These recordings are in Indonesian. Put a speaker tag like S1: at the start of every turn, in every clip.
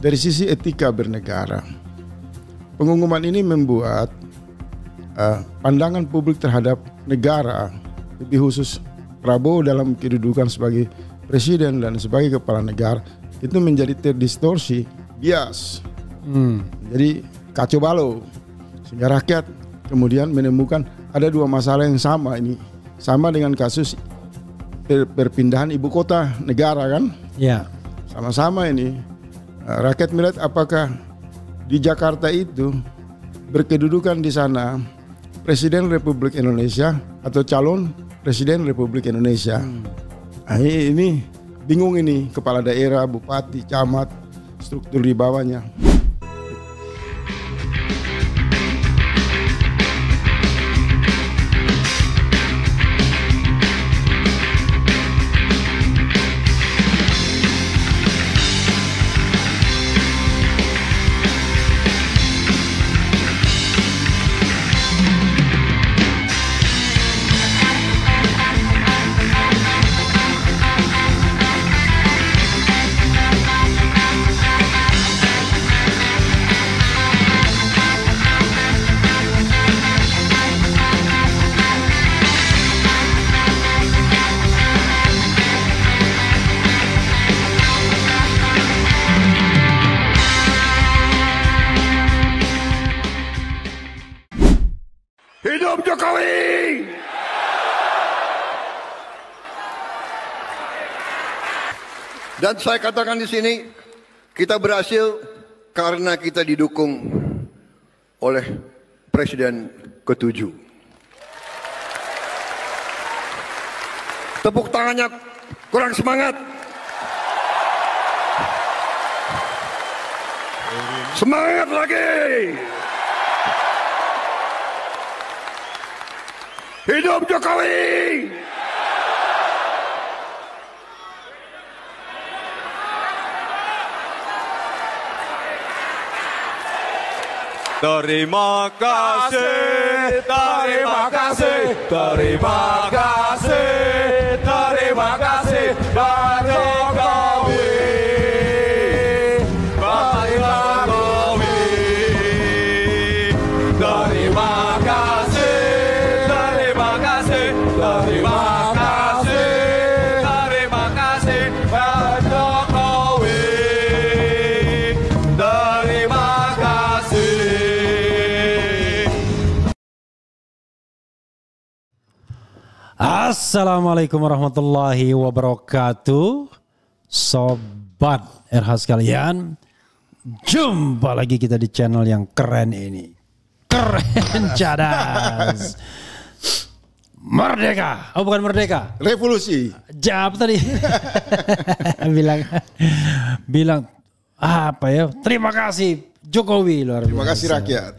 S1: dari sisi etika bernegara. Pengumuman ini membuat pandangan publik terhadap negara, lebih khusus Prabowo dalam kedudukan sebagai presiden dan sebagai kepala negara, itu menjadi terdistorsi, bias. Jadi kacau balau. Sehingga rakyat kemudian menemukan ada dua masalah yang sama ini. Sama dengan kasus perpindahan ibu kota negara kan?
S2: Ya.
S1: Sama-sama ini. Rakyat melihat apakah di Jakarta itu berkedudukan di sana Presiden Republik Indonesia atau calon Presiden Republik Indonesia. Nah, ini bingung ini kepala daerah, bupati, camat, struktur di bawahnya.
S3: Hidup Jokowi! Dan saya katakan di sini, kita berhasil karena kita didukung oleh Presiden ke-7. Tepuk tangannya kurang semangat. Semangat lagi! Hidup Jokowi!
S4: Terima kasih, terima kasih, terima kasih, terima kasih, Pak Jokowi, Pak Jokowi. Terima kasih, terima kasih, terima kasih, terima kasih, Pak Jokowi. Terima kasih.
S2: Assalamualaikum warahmatullahi wabarakatuh. Sobat RH sekalian, jumpa lagi kita di channel yang keren ini. Keren cadas. Merdeka. Oh, bukan merdeka.
S1: Revolusi.
S2: Jawab tadi. bilang apa ya? Terima kasih Jokowi, luar biasa.
S1: Terima kasih rakyat.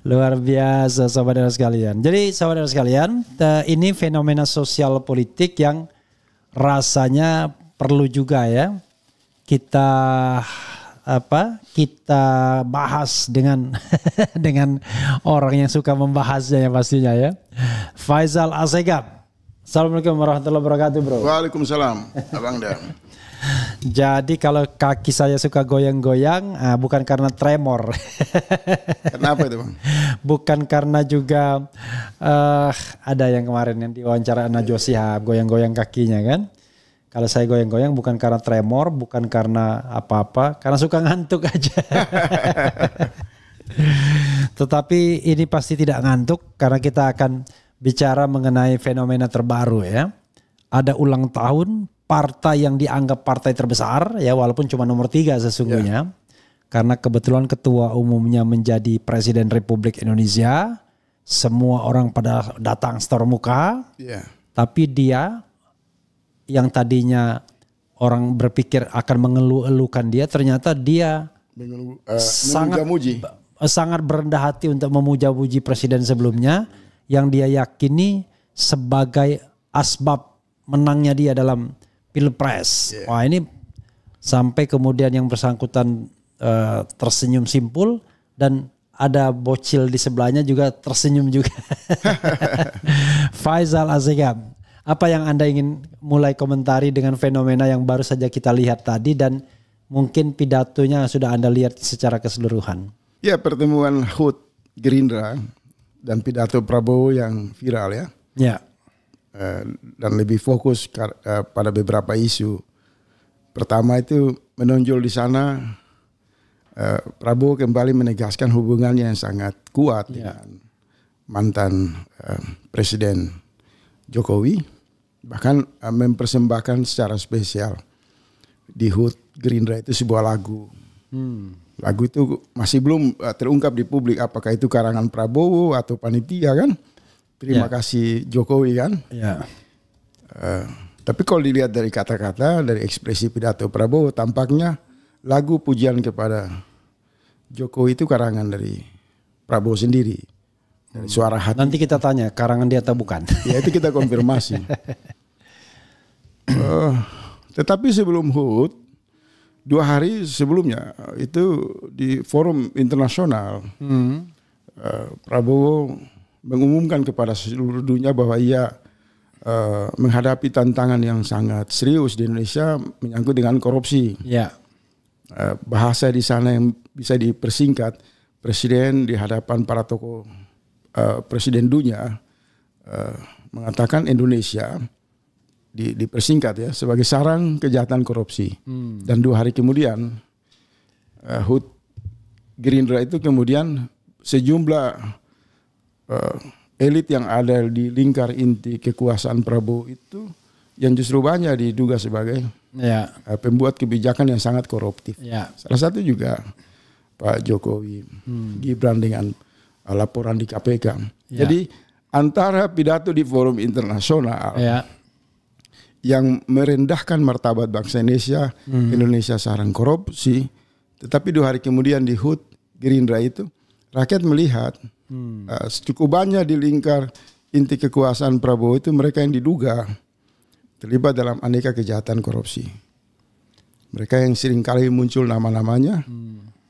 S2: Luar biasa saudara sekalian. Jadi saudara sekalian, ini fenomena sosial politik yang rasanya perlu juga ya kita bahas dengan dengan orang yang suka membahasnya ya pastinya ya. Faisal Assegaf. Assalamualaikum warahmatullahi wabarakatuh, bro.
S1: Waalaikumsalam, Abang Dan.
S2: Jadi kalau kaki saya suka goyang-goyang, bukan karena tremor.
S1: Kenapa itu, Bang?
S2: Bukan karena juga ada yang kemarin yang diwawancara Najwa Shihab goyang-goyang kakinya kan. Kalau saya goyang-goyang bukan karena tremor, bukan karena apa-apa, karena suka ngantuk aja. Tetapi ini pasti tidak ngantuk karena kita akan bicara mengenai fenomena terbaru ya. Ada ulang tahun partai yang dianggap partai terbesar ya, walaupun cuma nomor 3 sesungguhnya. Karena kebetulan ketua umumnya menjadi Presiden Republik Indonesia. Semua orang pada datang setor muka. Tapi dia yang tadinya orang berpikir akan mengeluh-elukan dia, ternyata dia sangat berendah hati untuk memuja-puji presiden sebelumnya yang dia yakini sebagai asbab menangnya dia dalam Pilpres. Wah, ini sampai kemudian yang bersangkutan tersenyum simpul dan ada bocil di sebelahnya juga tersenyum juga. Faisal Assegaf, apa yang Anda ingin mulai komentari dengan fenomena yang baru saja kita lihat tadi dan mungkin pidatonya sudah Anda lihat secara keseluruhan.
S1: Ya, pertemuan HUT Gerindra dan pidato Prabowo yang viral ya.
S2: Ya.
S1: Dan lebih fokus pada beberapa isu. Pertama itu menonjol di sana Prabowo kembali menegaskan hubungannya yang sangat kuat dengan mantan Presiden Jokowi, bahkan mempersembahkan secara spesial di HUT Gerindra itu sebuah lagu. Lagu itu masih belum terungkap di publik apakah itu karangan Prabowo atau panitia kan. Terima kasih Jokowi kan. Tapi kalau dilihat dari kata-kata, dari ekspresi pidato Prabowo, tampaknya lagu pujian kepada Jokowi itu karangan dari Prabowo sendiri. Dari suara hati.
S2: Nanti kita tanya karangan dia atau bukan.
S1: Ya itu kita konfirmasi. Tetapi sebelum HUT, 2 hari sebelumnya itu di forum internasional, Prabowo mengumumkan kepada seluruh dunia bahwa ia menghadapi tantangan yang sangat serius di Indonesia menyangkut dengan korupsi. Bahasa di sana yang bisa dipersingkat, presiden di hadapan para tokoh presiden dunia mengatakan Indonesia dipersingkat ya sebagai sarang kejahatan korupsi. Dan 2 hari kemudian HUT Gerindra itu kemudian sejumlah elit yang ada di lingkar inti kekuasaan Prabowo itu yang justru banyak diduga sebagai pembuat kebijakan yang sangat koruptif. Salah satu juga Pak Jokowi, Gibran dengan laporan di KPK. Jadi antara pidato di forum internasional yang merendahkan martabat bangsa Indonesia, Indonesia sarang korupsi, tetapi 2 hari kemudian di HUT Gerindra itu rakyat melihat cukup banyak di lingkar inti kekuasaan Prabowo itu mereka yang diduga terlibat dalam aneka kejahatan korupsi. Mereka yang seringkali muncul nama-namanya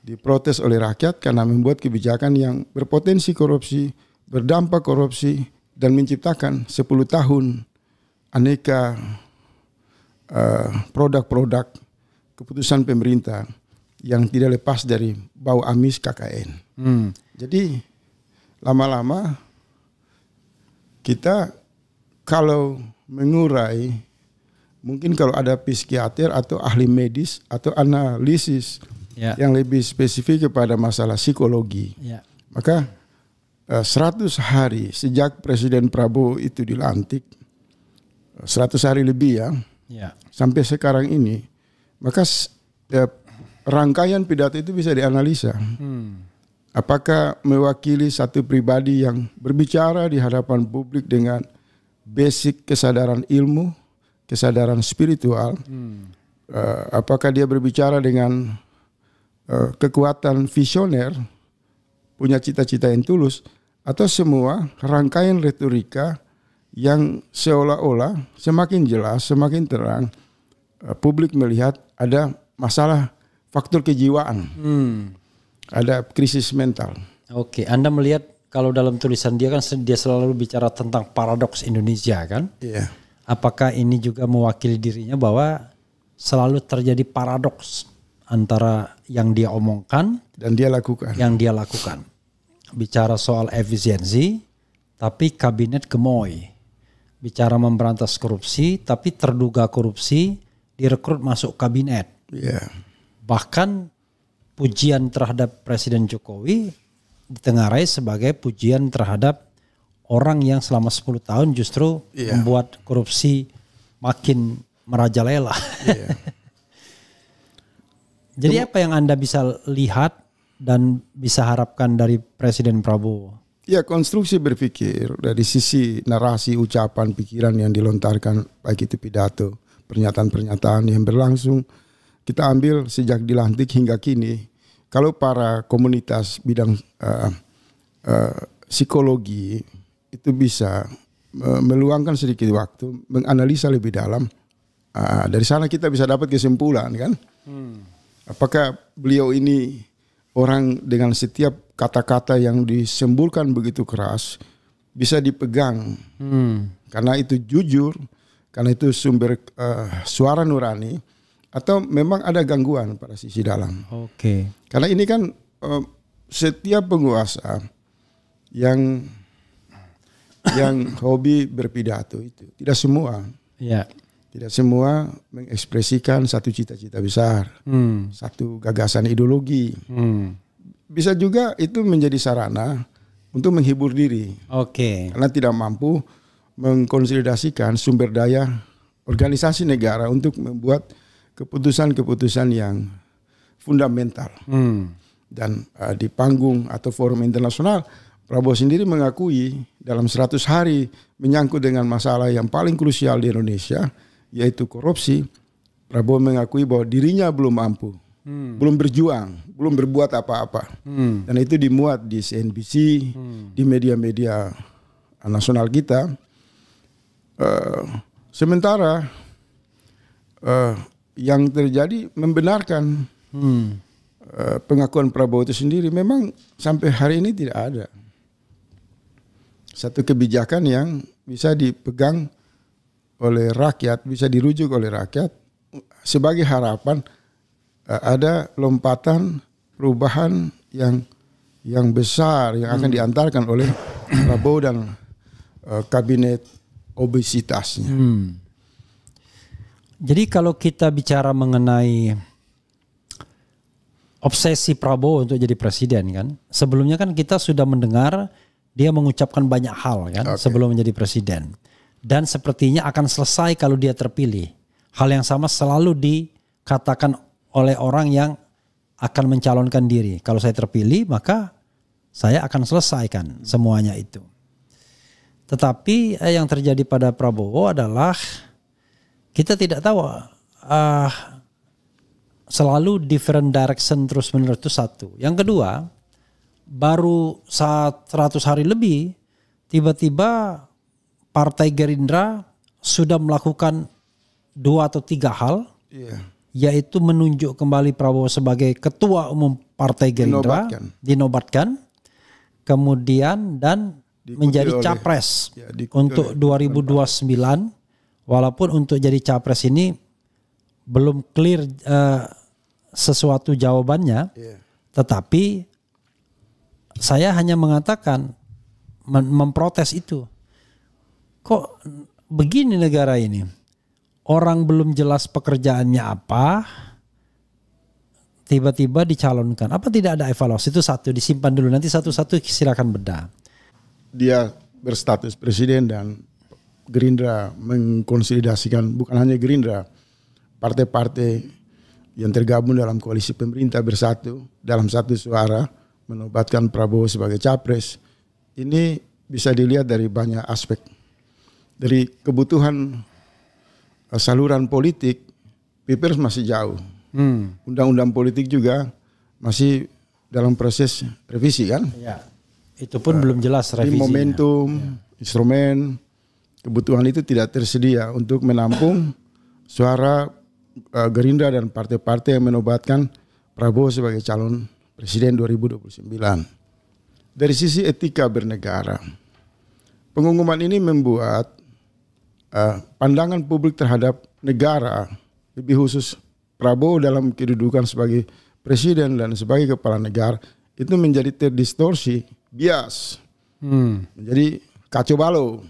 S1: diprotes oleh rakyat karena membuat kebijakan yang berpotensi korupsi, berdampak korupsi, dan menciptakan 10 tahun aneka produk-produk keputusan pemerintah yang tidak lepas dari bau amis KKN. Jadi lama-lama kita kalau mengurai, mungkin kalau ada psikiater atau ahli medis atau analisis yang lebih spesifik kepada masalah psikologi, maka 100 hari sejak Presiden Prabowo itu dilantik, 100 hari lebih sampai sekarang ini, maka rangkaian pidato itu bisa dianalisa. Apakah mewakili satu pribadi yang berbicara di hadapan publik dengan basic kesadaran ilmu, kesadaran spiritual, apakah dia berbicara dengan kekuatan visioner, punya cita-cita yang tulus, atau semua rangkaian retorika yang seolah-olah semakin jelas, semakin terang, publik melihat ada masalah faktor kejiwaan, ada krisis mental.
S2: Oke, Anda melihat kalau dalam tulisan dia kan dia selalu bicara tentang paradoks Indonesia kan? Apakah ini juga mewakili dirinya bahwa selalu terjadi paradoks antara yang dia omongkan
S1: dan dia lakukan.
S2: Yang dia lakukan. Bicara soal efisiensi, tapi kabinet gemoy. Bicara memberantas korupsi, tapi terduga korupsi direkrut masuk kabinet. Bahkan pujian terhadap Presiden Jokowi ditengarai sebagai pujian terhadap orang yang selama 10 tahun justru membuat korupsi makin merajalela. Jadi apa yang Anda bisa lihat dan bisa harapkan dari Presiden Prabowo?
S1: Ya, konstruksi berpikir dari sisi narasi, ucapan, pikiran yang dilontarkan, baik itu pidato, pernyataan-pernyataan yang berlangsung, kita ambil sejak dilantik hingga kini. Kalau para komunitas bidang psikologi itu bisa meluangkan sedikit waktu, menganalisa lebih dalam, dari sana kita bisa dapat kesimpulan kan. Apakah beliau ini orang dengan setiap kata-kata yang disembulkan begitu keras bisa dipegang karena itu jujur, karena itu sumber suara nurani, atau memang ada gangguan pada sisi dalam.
S2: Oke.
S1: Karena ini kan setiap penguasa yang hobi berpidato itu tidak semua mengekspresikan satu cita-cita besar, satu gagasan ideologi. Bisa juga itu menjadi sarana untuk menghibur diri.
S2: Oke.
S1: Karena tidak mampu mengkonsolidasikan sumber daya organisasi negara untuk membuat keputusan-keputusan yang fundamental. Dan di panggung atau forum internasional, Prabowo sendiri mengakui dalam 100 hari menyangkut dengan masalah yang paling krusial di Indonesia, yaitu korupsi. Prabowo mengakui bahwa dirinya belum mampu, belum berjuang, belum berbuat apa-apa. Dan itu dimuat di CNBC, di media-media nasional kita. Sementara yang terjadi membenarkan pengakuan Prabowo itu sendiri. Memang sampai hari ini tidak ada satu kebijakan yang bisa dipegang oleh rakyat, bisa dirujuk oleh rakyat sebagai harapan ada lompatan perubahan yang besar yang akan diantarkan oleh Prabowo dan kabinet obesitasnya.
S2: Jadi kalau kita bicara mengenai obsesi Prabowo untuk jadi presiden kan, sebelumnya kan kita sudah mendengar dia mengucapkan banyak hal kan sebelum menjadi presiden. Dan sepertinya akan selesai kalau dia terpilih. Hal yang sama selalu dikatakan oleh orang yang akan mencalonkan diri. Kalau saya terpilih maka saya akan selesaikan semuanya itu. Tetapi yang terjadi pada Prabowo adalah kita tidak tahu, selalu different direction terus-menerus itu satu. Yang kedua, baru saat 100 hari lebih, tiba-tiba Partai Gerindra sudah melakukan 2 atau 3 hal, yaitu menunjuk kembali Prabowo sebagai Ketua Umum Partai Gerindra, dinobatkan, kemudian dan menjadi capres untuk 2029. Walaupun untuk jadi capres ini belum clear sesuatu jawabannya, tetapi saya hanya mengatakan memprotes itu. Kok begini negara ini? Orang belum jelas pekerjaannya apa, tiba-tiba dicalonkan. Apa tidak ada evaluasi? Itu satu, disimpan dulu. Nanti satu-satu silakan bedah.
S1: Dia berstatus presiden dan Gerindra mengkonsolidasikan, bukan hanya Gerindra, partai-partai yang tergabung dalam koalisi pemerintah bersatu dalam satu suara menobatkan Prabowo sebagai capres. Ini bisa dilihat dari banyak aspek. Dari kebutuhan saluran politik, Pilpres masih jauh. Undang-undang politik juga masih dalam proses revisi kan?
S2: Ya. Itu pun belum jelas revisinya.
S1: Momentum, instrumen, kebutuhan itu tidak tersedia untuk menampung suara Gerindra dan partai-partai yang menobatkan Prabowo sebagai calon presiden 2029. Dari sisi etika bernegara, pengumuman ini membuat pandangan publik terhadap negara, lebih khusus Prabowo dalam kedudukan sebagai presiden dan sebagai kepala negara, itu menjadi terdistorsi, bias, menjadi kacau balau.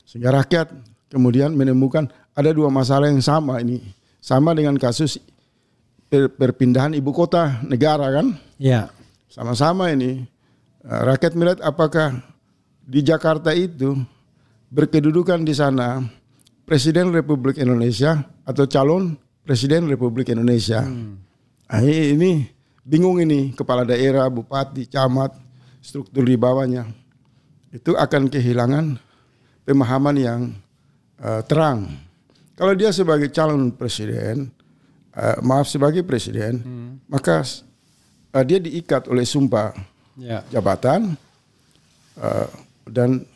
S1: Sehingga rakyat kemudian menemukan ada 2 masalah yang sama ini. Sama dengan kasus perpindahan ibu kota negara kan.
S2: Ya.
S1: Sama-sama ini. Rakyat melihat apakah di Jakarta itu berkedudukan di sana Presiden Republik Indonesia atau calon Presiden Republik Indonesia. Ini bingung ini kepala daerah, bupati, camat, struktur di bawahnya. Itu akan kehilangan pemahaman yang terang. Kalau dia sebagai calon presiden, sebagai presiden, maka dia diikat oleh sumpah jabatan, dan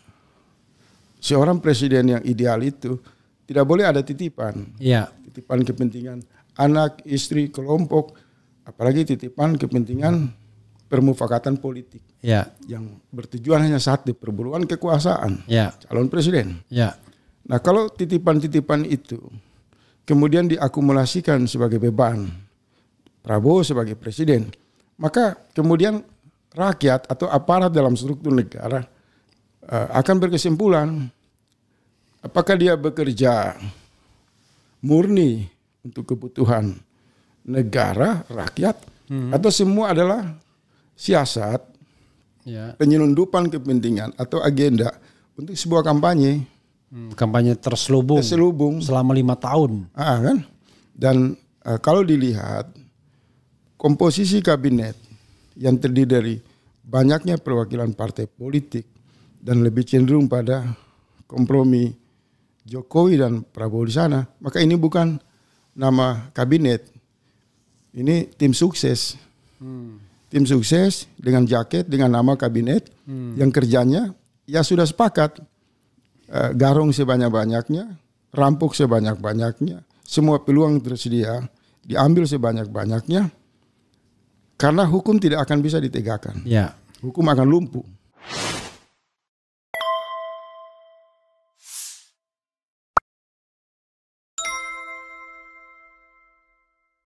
S1: seorang presiden yang ideal itu tidak boleh ada titipan, titipan kepentingan anak, istri, kelompok, apalagi titipan kepentingan permufakatan politik yang bertujuan hanya satu, perburuan kekuasaan calon presiden. Nah kalau titipan-titipan itu kemudian diakumulasikan sebagai beban Prabowo sebagai presiden, maka kemudian rakyat atau aparat dalam struktur negara akan berkesimpulan apakah dia bekerja murni untuk kebutuhan negara, rakyat, atau semua adalah siasat, penyelundupan kepentingan atau agenda untuk sebuah kampanye.
S2: Kampanye terselubung selama 5 tahun.
S1: Kan? Dan kalau dilihat komposisi kabinet yang terdiri dari banyaknya perwakilan partai politik dan lebih cenderung pada kompromi Jokowi dan Prabowo di sana, maka ini bukan nama kabinet, ini tim sukses. Tim sukses dengan jaket dengan nama kabinet yang kerjanya ya sudah sepakat. Garong sebanyak-banyaknya, rampok sebanyak-banyaknya, semua peluang tersedia diambil sebanyak-banyaknya, karena hukum tidak akan bisa ditegakkan.
S2: Ya.
S1: Hukum akan lumpuh.